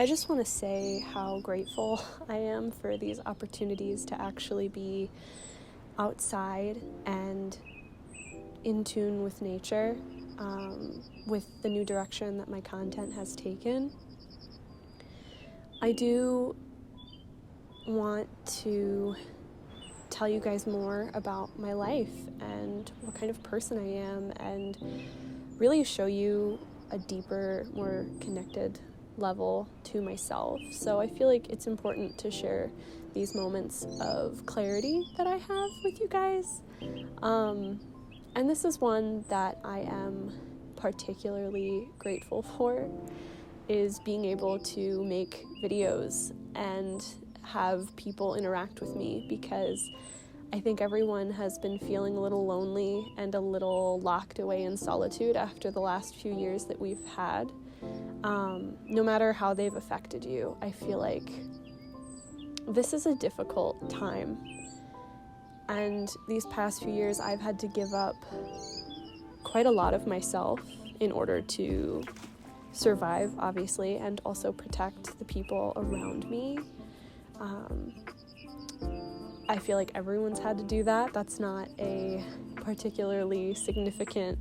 I just want to say how grateful I am for these opportunities to actually be outside and in tune with nature, with the new direction that my content has taken. I do want to tell you guys more about my life and what kind of person I am, and really show you a deeper, more connected level to myself. So I feel like it's important to share these moments of clarity that I have with you guys. And this is one that I am particularly grateful for, is being able to make videos and have people interact with me, because I think everyone has been feeling a little lonely and a little locked away in solitude after the last few years that we've had. No matter how they've affected you, I feel like this is a difficult time. And these past few years, I've had to give up quite a lot of myself in order to survive, obviously, and also protect the people around me. I feel like everyone's had to do that. That's not a particularly significant,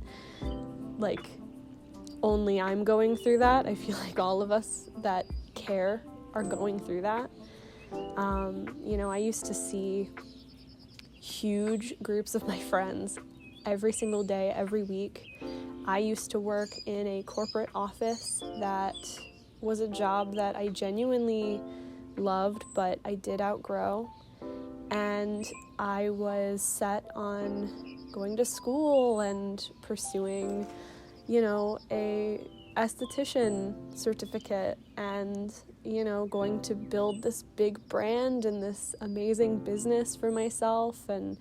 only I'm going through that. I feel like all of us that care are going through that. I used to see huge groups of my friends every single day, every week. I used to work in a corporate office that was a job that I genuinely loved, but I did outgrow. And I was set on going to school and pursuing, a esthetician certificate and, going to build this big brand and this amazing business for myself and,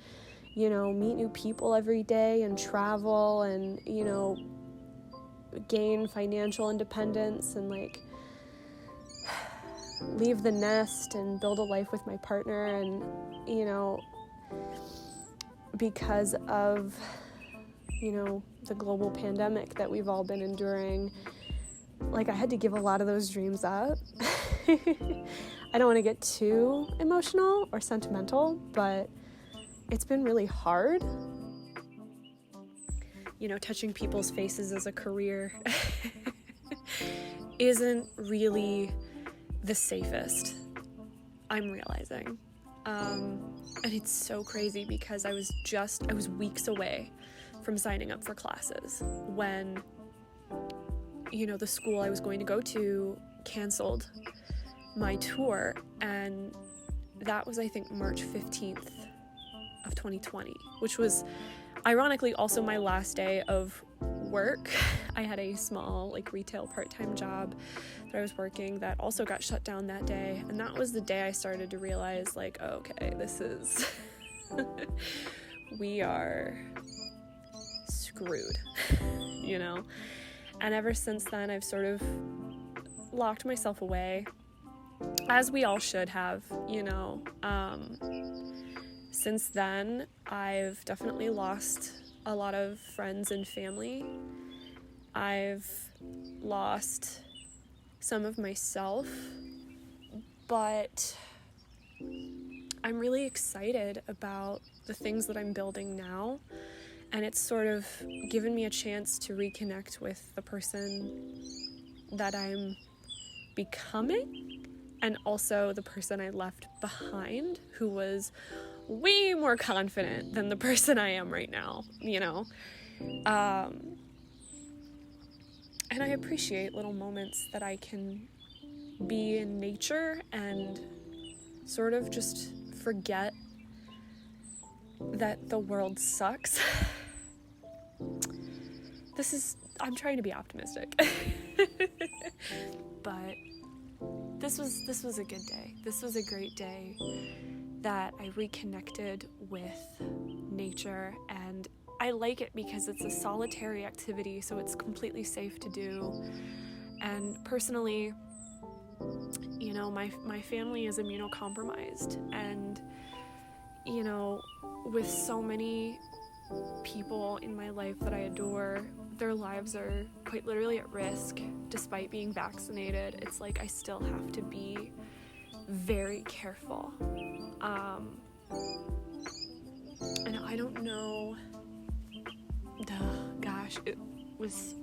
meet new people every day and travel and, gain financial independence and leave the nest and build a life with my partner. And, because of, the global pandemic that we've all been enduring, I had to give a lot of those dreams up. I don't want to get too emotional or sentimental, but it's been really hard. Touching people's faces as a career isn't really the safest, I'm realizing. And it's so crazy because I was weeks away from signing up for classes when, the school I was going to go to canceled my tour, and that was, I think, March 15th of 2020, which was ironically also my last day of work. I had a small retail part-time job that I was working that also got shut down that day, and that was the day I started to realize okay, this is we are screwed, and ever since then I've sort of locked myself away, as we all should have. Since then I've definitely lost a lot of friends and family. I've lost some of myself, but I'm really excited about the things that I'm building now, and it's sort of given me a chance to reconnect with the person that I'm becoming, and also the person I left behind, who was way more confident than the person I am right now, and I appreciate little moments that I can be in nature and sort of just forget that the world sucks. I'm trying to be optimistic. But this was a good day. This was a great day that I reconnected with nature, and I like it because it's a solitary activity, so it's completely safe to do. And personally, my family is immunocompromised, and with so many people in my life that I adore, their lives are quite literally at risk despite being vaccinated. It's like I still have to be very careful. And I don't know, gosh, it was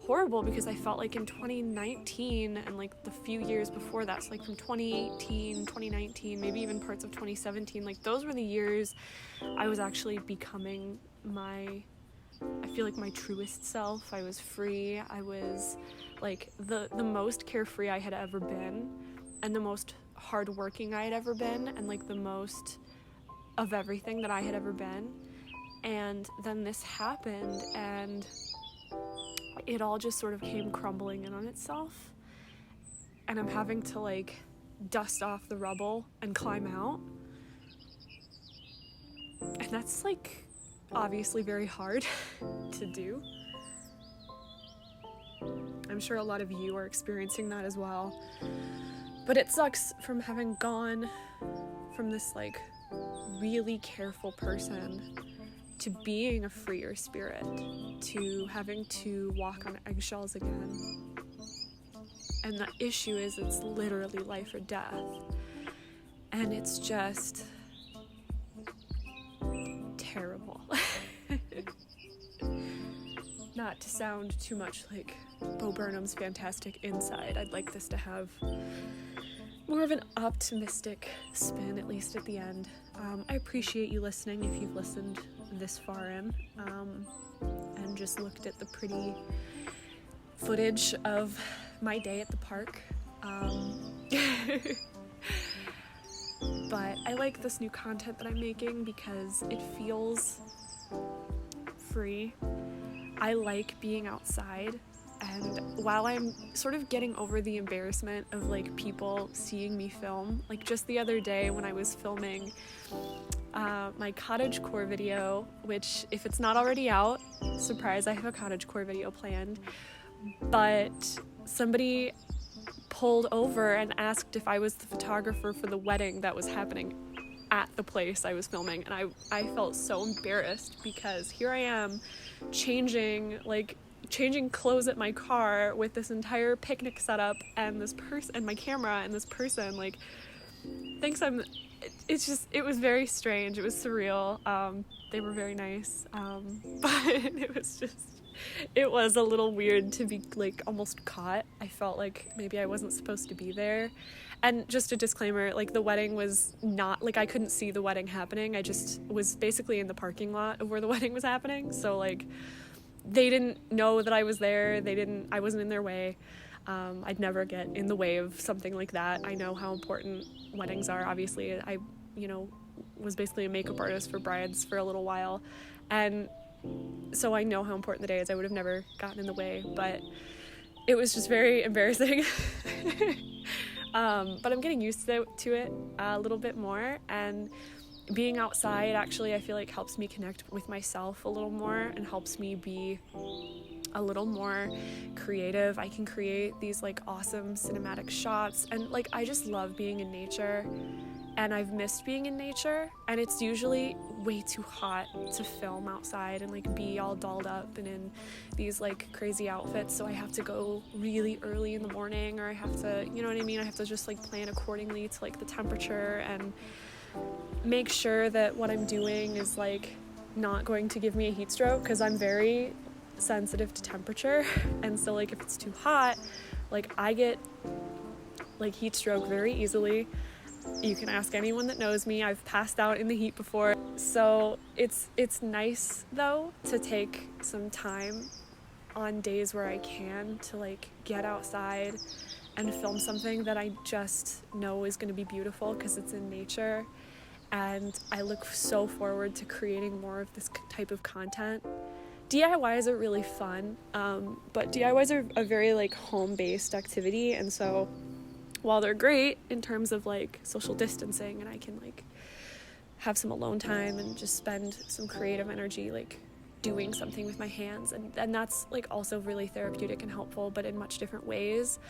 horrible because I felt like in 2019 and like the few years before that, so like from 2018, 2019, maybe even parts of 2017, like those were the years I was actually becoming I feel like my truest self. I was free. I was like the most carefree I had ever been, and the most hardworking I had ever been, and like the most of everything that I had ever been. And then this happened, and it all just sort of came crumbling in on itself, and I'm having to like dust off the rubble and climb out, and that's like obviously very hard to do. I'm sure a lot of you are experiencing that as well, but it sucks from having gone from this like really careful person to being a freer spirit, to having to walk on eggshells again. And the issue is it's literally life or death. And it's just terrible. Not to sound too much like Bo Burnham's Fantastic Inside, I'd like this to have more of an optimistic spin, at least at the end. I appreciate you listening if you've listened this far in, and just looked at the pretty footage of my day at the park. But I like this new content that I'm making because it feels free. I like being outside, and while I'm sort of getting over the embarrassment of like people seeing me film, like just the other day when I was filming my cottagecore video, which if it's not already out, surprise, I have a cottagecore video planned, but somebody pulled over and asked if I was the photographer for the wedding that was happening at the place I was filming, and I felt so embarrassed because here I am changing clothes at my car with this entire picnic setup and this person and my camera, and this person like thinks it was very strange. It was surreal. They were very nice, but it was a little weird to be like almost caught. I felt like maybe I wasn't supposed to be there. And just a disclaimer, like the wedding was not, like I couldn't see the wedding happening. I just was basically in the parking lot of where the wedding was happening. So like they didn't know that I was there. I wasn't in their way. I'd never get in the way of something like that. I know how important weddings are. Obviously, I, was basically a makeup artist for brides for a little while. And so I know how important the day is. I would have never gotten in the way, but it was just very embarrassing. But I'm getting used to it a little bit more, and being outside actually I feel like helps me connect with myself a little more and helps me be a little more creative. I can create these like awesome cinematic shots, and like I just love being in nature, and I've missed being in nature, and it's usually way too hot to film outside and like be all dolled up and in these like crazy outfits, so I have to go really early in the morning, or I have to, you know what I mean, I have to just like plan accordingly to like the temperature and make sure that what I'm doing is like not going to give me a heat stroke, because I'm very sensitive to temperature, and so like if it's too hot, like I get like heat stroke very easily. You can ask anyone that knows me. I've passed out in the heat before. So it's nice though to take some time on days where I can to like get outside and film something that I just know is going to be beautiful because it's in nature. And I look so forward to creating more of this type of content. DIYs are really fun, but DIYs are a very like home-based activity, and so while they're great in terms of like social distancing and I can like have some alone time and just spend some creative energy like doing something with my hands, and that's like also really therapeutic and helpful, but in much different ways.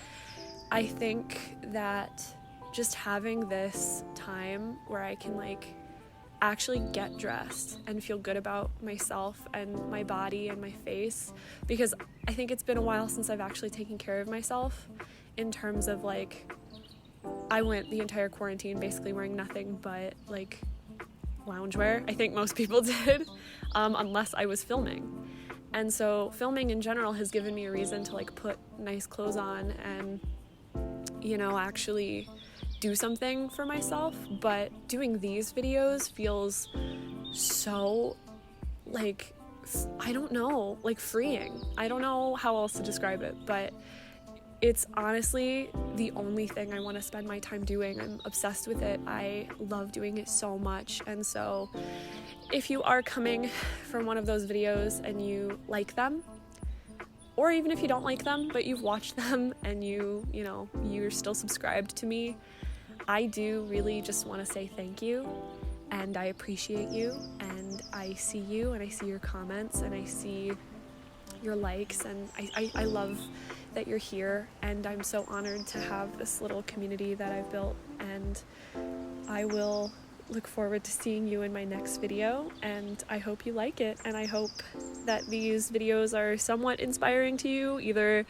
I think that just having this time where I can like actually get dressed and feel good about myself and my body and my face, because I think it's been a while since I've actually taken care of myself in terms of like, I went the entire quarantine basically wearing nothing but like loungewear. I think most people did, unless I was filming. And so filming in general has given me a reason to like put nice clothes on and, you know, actually do something for myself. But doing these videos feels so like, I don't know, like freeing. I don't know how else to describe it, but it's honestly the only thing I want to spend my time doing. I'm obsessed with it. I love doing it so much. And so if you are coming from one of those videos and you like them, or even if you don't like them, but you've watched them and you're still subscribed to me, I do really just want to say thank you, and I appreciate you, and I see you, and I see your comments, and I see your likes, and I love that you're here, and I'm so honored to have this little community that I've built, and I will look forward to seeing you in my next video, and I hope you like it, and I hope that these videos are somewhat inspiring to you, either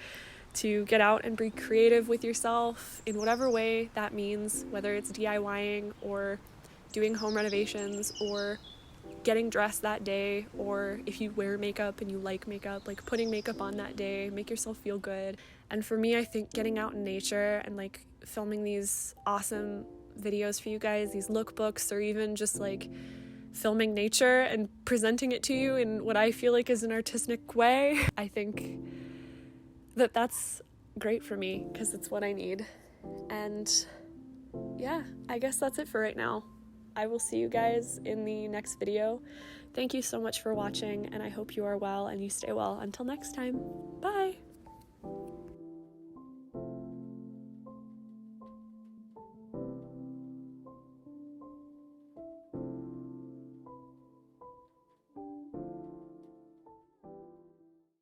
to get out and be creative with yourself in whatever way that means, whether it's DIYing or doing home renovations or getting dressed that day, or if you wear makeup and you like makeup, like putting makeup on that day, make yourself feel good. And for me, I think getting out in nature and like filming these awesome videos for you guys, these lookbooks, or even just like filming nature and presenting it to you in what I feel like is an artistic way, I think that that's great for me because it's what I need. And yeah, I guess that's it for right now. I will see you guys in the next video. Thank you so much for watching, and I hope you are well and you stay well. Until next time, bye!